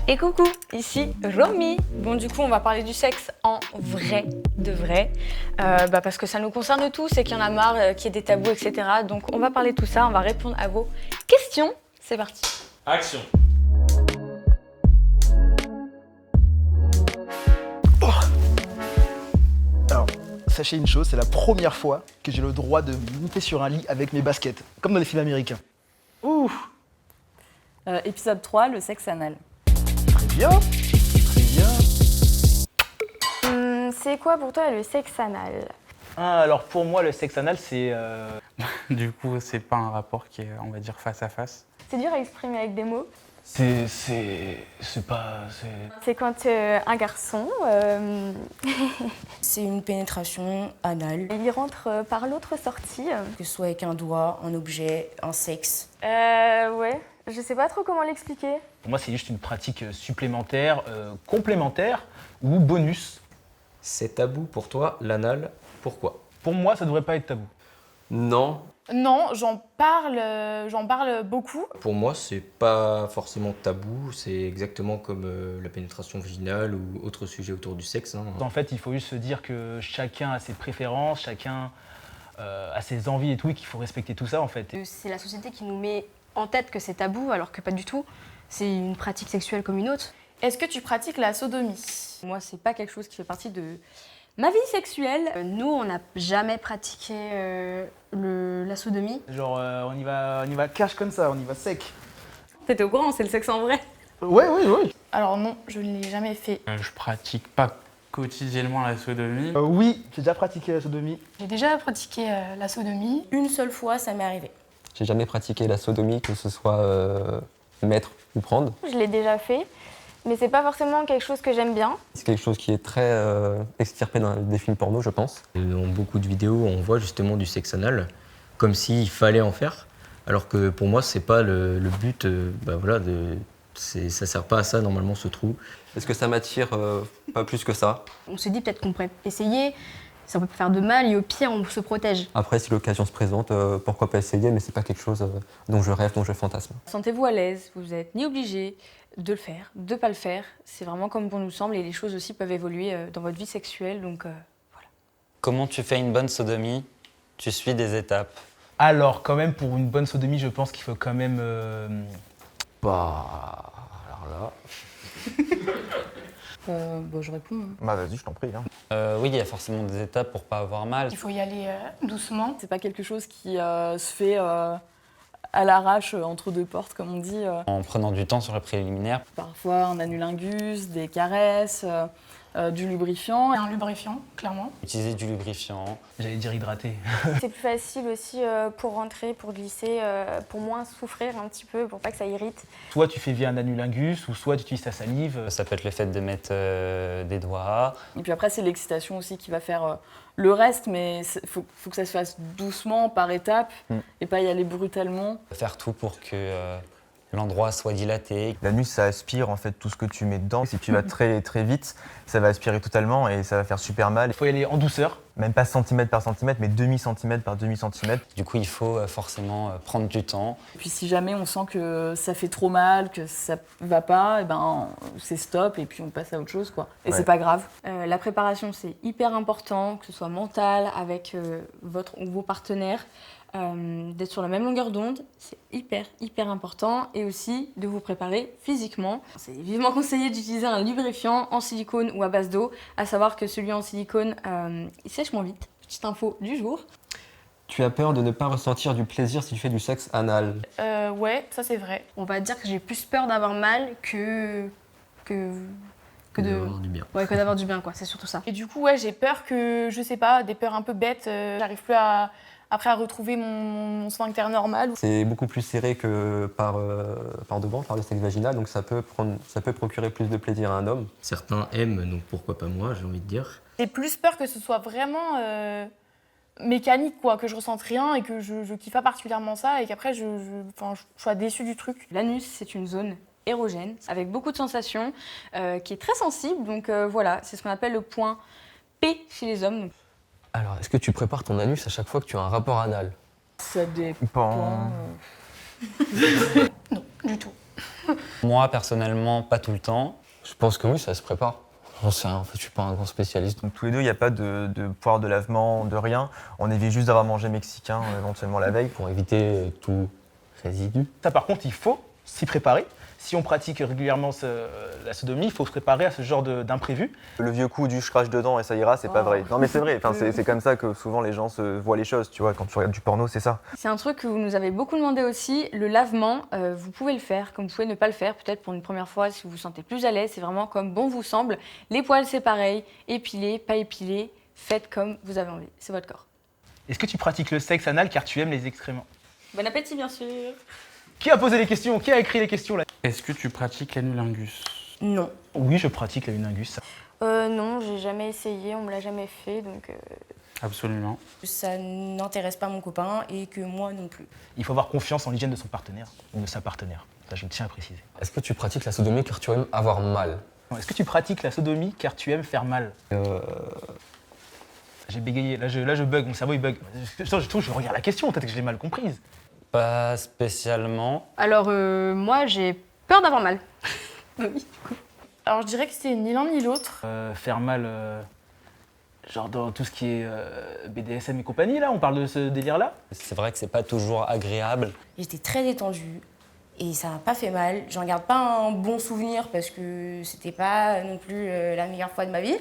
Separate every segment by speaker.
Speaker 1: Et coucou, ici Romy. Bon, du coup, on va parler du sexe en vrai, de vrai, parce que ça nous concerne tous et qu'il y en a marre, qu'il y ait des tabous, etc. Donc, on va parler de tout ça, on va répondre à vos questions. C'est parti.
Speaker 2: Action.
Speaker 3: Alors, sachez une chose, c'est la première fois que j'ai le droit de monter sur un lit avec mes baskets, comme dans les films américains. Ouh,
Speaker 4: Épisode 3, le sexe anal.
Speaker 3: très bien, très bien.
Speaker 5: C'est quoi pour toi le sexe anal?
Speaker 6: Alors pour moi, le sexe anal, c'est...
Speaker 2: Du coup, c'est pas un rapport qui est, on va dire, face à face.
Speaker 5: C'est dur à exprimer avec des mots.
Speaker 6: C'est pas...
Speaker 5: C'est quand un garçon,
Speaker 7: C'est une pénétration anale,
Speaker 5: il rentre par l'autre sortie.
Speaker 7: que ce soit avec un doigt, un objet, un sexe.
Speaker 5: Ouais, je sais pas trop comment l'expliquer.
Speaker 6: Pour moi, c'est juste une pratique supplémentaire, complémentaire ou bonus.
Speaker 8: C'est tabou pour toi, l'anal, pourquoi?
Speaker 6: Pour moi, ça devrait pas être tabou.
Speaker 8: Non,
Speaker 9: Non, j'en parle beaucoup.
Speaker 8: pour moi, c'est pas forcément tabou, c'est exactement comme la pénétration vaginale ou autre sujet autour du sexe.
Speaker 6: En fait, il faut juste se dire que chacun a ses préférences, chacun a ses envies et tout, et qu'il faut respecter tout ça, en fait.
Speaker 1: C'est la société qui nous met en tête que c'est tabou, alors que pas du tout. C'est une pratique sexuelle comme une autre.
Speaker 9: Est-ce que tu pratiques la sodomie?
Speaker 1: Moi, c'est pas quelque chose qui fait partie de ma vie sexuelle. Nous, on n'a jamais pratiqué la sodomie.
Speaker 3: Genre, on y va cash comme ça, on y va sec.
Speaker 1: T'étais au courant, c'est le sexe en vrai.
Speaker 3: Ouais, oui, oui.
Speaker 9: Alors non, je ne l'ai jamais fait.
Speaker 2: Je pratique pas quotidiennement la sodomie.
Speaker 3: Oui, j'ai déjà pratiqué la sodomie.
Speaker 9: J'ai déjà pratiqué la sodomie.
Speaker 7: Une seule fois, ça m'est arrivé.
Speaker 10: J'ai jamais pratiqué la sodomie, que ce soit mettre ou prendre.
Speaker 5: Je l'ai déjà fait, mais c'est pas forcément quelque chose que j'aime bien.
Speaker 10: C'est quelque chose qui est très extirpé dans des films porno, je pense.
Speaker 8: Dans beaucoup de vidéos, on voit justement du sexe anal, comme s'il fallait en faire, alors que pour moi, c'est pas le but, ça sert pas à ça normalement ce trou.
Speaker 10: Est-ce que ça m'attire pas plus que ça?
Speaker 1: On s'est dit peut-être qu'on pourrait essayer. Ça peut pas faire de mal et au pire, on se protège.
Speaker 10: Après, si l'occasion se présente, pourquoi pas essayer, mais c'est pas quelque chose dont je rêve, dont je fantasme.
Speaker 1: Sentez-vous à l'aise, vous n'êtes ni obligé de le faire, de pas le faire. C'est vraiment comme bon nous semble et les choses aussi peuvent évoluer dans votre vie sexuelle, donc voilà.
Speaker 11: Comment tu fais une bonne sodomie? Tu suis des étapes.
Speaker 6: Alors, quand même, pour une bonne sodomie, je pense qu'il faut quand même...
Speaker 8: Alors là...
Speaker 1: Je réponds.
Speaker 3: Bah vas-y, je t'en prie.
Speaker 11: Oui, il y a forcément des étapes pour pas avoir mal.
Speaker 9: Il faut y aller doucement.
Speaker 4: C'est pas quelque chose qui se fait à l'arrache entre deux portes, comme on dit.
Speaker 11: En prenant du temps sur le préliminaire.
Speaker 4: Parfois un anulingus, des caresses, du lubrifiant.
Speaker 9: Un lubrifiant, clairement.
Speaker 11: Utiliser du lubrifiant.
Speaker 6: J'allais dire hydraté.
Speaker 5: C'est plus facile aussi pour rentrer, pour glisser, pour moins souffrir un petit peu, pour pas que ça irrite.
Speaker 6: Soit tu fais via un anulingus, ou soit tu utilises ta salive.
Speaker 11: Ça peut être le fait de mettre des doigts.
Speaker 4: Et puis après, c'est l'excitation aussi qui va faire le reste, mais il faut que ça se fasse doucement, par étapes, et pas y aller brutalement.
Speaker 11: Faire tout pour que l'endroit soit dilaté.
Speaker 12: L'anus, ça aspire en fait tout ce que tu mets dedans. Si tu vas très très vite, ça va aspirer totalement et ça va faire super mal.
Speaker 6: Il faut y aller en douceur.
Speaker 12: Même pas centimètre par centimètre, mais demi-centimètre par demi-centimètre.
Speaker 11: Du coup, il faut forcément prendre du temps.
Speaker 4: Et puis si jamais on sent que ça fait trop mal, que ça va pas, et ben c'est stop et puis on passe à autre chose, quoi. Et
Speaker 12: Ouais.
Speaker 4: c'est pas grave.
Speaker 1: La préparation, c'est hyper important, que ce soit mental, avec votre ou vos partenaires. D'être sur la même longueur d'onde, c'est hyper important. Et aussi de vous préparer physiquement. C'est vivement conseillé d'utiliser un lubrifiant en silicone ou à base d'eau. À savoir que celui en silicone, il sèche moins vite. Petite info du jour.
Speaker 10: Tu as peur de ne pas ressentir du plaisir si tu fais du sexe anal?
Speaker 9: Ouais, ça c'est vrai.
Speaker 1: On va dire que j'ai plus peur d'avoir mal que
Speaker 8: d'avoir du bien.
Speaker 1: Ouais, que d'avoir du bien, quoi. C'est surtout ça.
Speaker 9: Et du coup, ouais, j'ai peur que, je sais pas, des peurs un peu bêtes. J'arrive plus après à retrouver mon sphincter normal.
Speaker 10: C'est beaucoup plus serré que par devant, par le sexe vaginal, donc ça peut procurer plus de plaisir à un homme.
Speaker 8: Certains aiment, donc pourquoi pas moi, j'ai envie de dire.
Speaker 9: J'ai plus peur que ce soit vraiment mécanique, quoi, que je ressente rien et que je kiffe pas particulièrement ça et qu'après je sois déçue du truc.
Speaker 1: L'anus, c'est une zone érogène, avec beaucoup de sensations, qui est très sensible. Donc voilà, c'est ce qu'on appelle le point P chez les hommes.
Speaker 10: Alors, est-ce que tu prépares ton anus à chaque fois que tu as un rapport anal?
Speaker 4: Ça dépend.
Speaker 9: Non, du tout.
Speaker 11: Moi, personnellement, pas tout le temps.
Speaker 10: Je pense que oui, ça se prépare. J'en sais rien, en fait, je suis pas un grand spécialiste.
Speaker 12: Donc tous les deux, il n'y a pas de poire de lavement, de rien. On évite juste d'avoir mangé mexicain éventuellement la veille.
Speaker 10: Pour éviter tout résidu.
Speaker 3: Ça, par contre, il faut s'y préparer. Si on pratique régulièrement la sodomie, il faut se préparer à ce genre d'imprévu.
Speaker 12: Le vieux coup du je crache dedans et ça ira, c'est pas vrai. Non mais c'est vrai, enfin, c'est comme ça que souvent les gens se voient les choses, tu vois, quand tu regardes du porno, c'est ça.
Speaker 1: C'est un truc que vous nous avez beaucoup demandé aussi, le lavement, vous pouvez le faire, comme vous pouvez ne pas le faire, peut-être pour une première fois si vous vous sentez plus à l'aise, c'est vraiment comme bon vous semble. Les poils c'est pareil, épilé, pas épilé, faites comme vous avez envie, c'est votre corps.
Speaker 3: Est-ce que tu pratiques le sexe anal car tu aimes les excréments?
Speaker 1: Bon appétit bien sûr.
Speaker 3: Qui a posé les questions? Qui a écrit les questions là?
Speaker 2: Est-ce que tu pratiques l'anulingus?
Speaker 7: Non.
Speaker 3: Oui, je pratique l'anulingus.
Speaker 5: Non, j'ai jamais essayé, on me l'a jamais fait, donc...
Speaker 2: Absolument.
Speaker 7: Ça n'intéresse pas mon copain et que moi non plus.
Speaker 3: Il faut avoir confiance en l'hygiène de son partenaire ou de sa partenaire. Ça, je tiens à préciser.
Speaker 10: Est-ce que tu pratiques la sodomie car tu aimes avoir mal?
Speaker 3: Est-ce que tu pratiques la sodomie car tu aimes faire mal? J'ai bégayé, là je bug, mon cerveau il bug. Je regarde la question, peut-être que je l'ai mal comprise.
Speaker 11: Pas spécialement.
Speaker 5: Alors, moi, j'ai peur d'avoir mal.
Speaker 9: Alors je dirais que c'est ni l'un ni l'autre.
Speaker 3: Faire mal, genre dans tout ce qui est BDSM et compagnie, là, on parle de ce délire-là?
Speaker 11: C'est vrai que c'est pas toujours agréable.
Speaker 7: J'étais très détendue et ça m'a pas fait mal. J'en garde pas un bon souvenir parce que c'était pas non plus la meilleure fois de ma vie.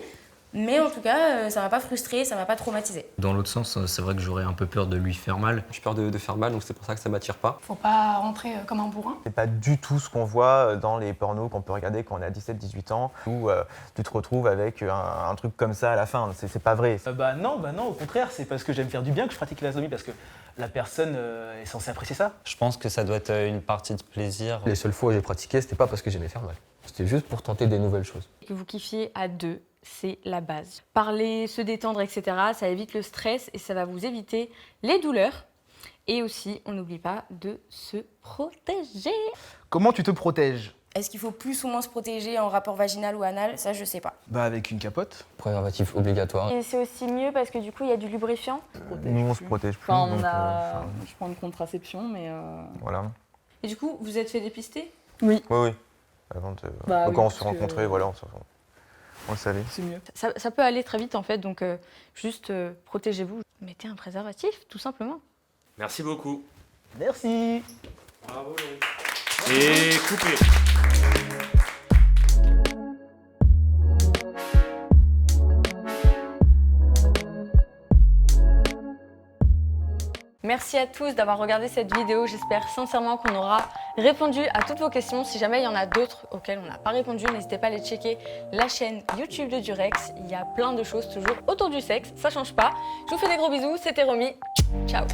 Speaker 7: Mais en tout cas, ça m'a pas frustrée, ça m'a pas traumatisée.
Speaker 8: Dans l'autre sens, c'est vrai que j'aurais un peu peur de lui faire mal.
Speaker 10: J'ai peur de faire mal, donc c'est pour ça que ça m'attire pas.
Speaker 9: Faut pas rentrer comme un bourrin.
Speaker 12: C'est pas du tout ce qu'on voit dans les pornos qu'on peut regarder quand on a 17-18 ans, où tu te retrouves avec un truc comme ça à la fin. C'est pas vrai.
Speaker 3: Bah non, au contraire, c'est parce que j'aime faire du bien que je pratique la sodomie, parce que la personne est censée apprécier ça.
Speaker 11: Je pense que ça doit être une partie de plaisir.
Speaker 10: Les seules fois où j'ai pratiqué, c'était pas parce que j'aimais faire mal. C'était juste pour tenter des nouvelles choses.
Speaker 1: Que vous kiffiez à deux, c'est la base. Parler, se détendre, etc., ça évite le stress et ça va vous éviter les douleurs. Et aussi, on n'oublie pas de se protéger.
Speaker 3: Comment tu te protèges?
Speaker 7: Est-ce qu'il faut plus ou moins se protéger en rapport vaginal ou anal? Ça, je sais pas.
Speaker 3: Bah avec une capote.
Speaker 10: Préservatif obligatoire.
Speaker 5: Et c'est aussi mieux parce que du coup, il y a du lubrifiant.
Speaker 12: Nous, on se protège plus.
Speaker 4: Enfin,
Speaker 12: donc,
Speaker 4: je prends une contraception, mais...
Speaker 12: voilà.
Speaker 1: Et du coup, vous êtes fait dépister?
Speaker 12: Oui. Avant de...
Speaker 4: Bah
Speaker 12: donc
Speaker 4: oui,
Speaker 12: quand on se
Speaker 4: parce que-
Speaker 12: rencontrait, voilà, on le savait.
Speaker 4: C'est mieux.
Speaker 1: Ça peut aller très vite en fait, donc juste protégez-vous. Mettez un préservatif, tout simplement.
Speaker 13: Merci beaucoup.
Speaker 3: Merci.
Speaker 13: Bravo Laurie. Et coupé.
Speaker 1: Merci à tous d'avoir regardé cette vidéo. J'espère sincèrement qu'on aura répondu à toutes vos questions. Si jamais il y en a d'autres auxquelles on n'a pas répondu, n'hésitez pas à aller checker la chaîne YouTube de Durex. Il y a plein de choses toujours autour du sexe, ça change pas. Je vous fais des gros bisous, c'était Romy. Ciao.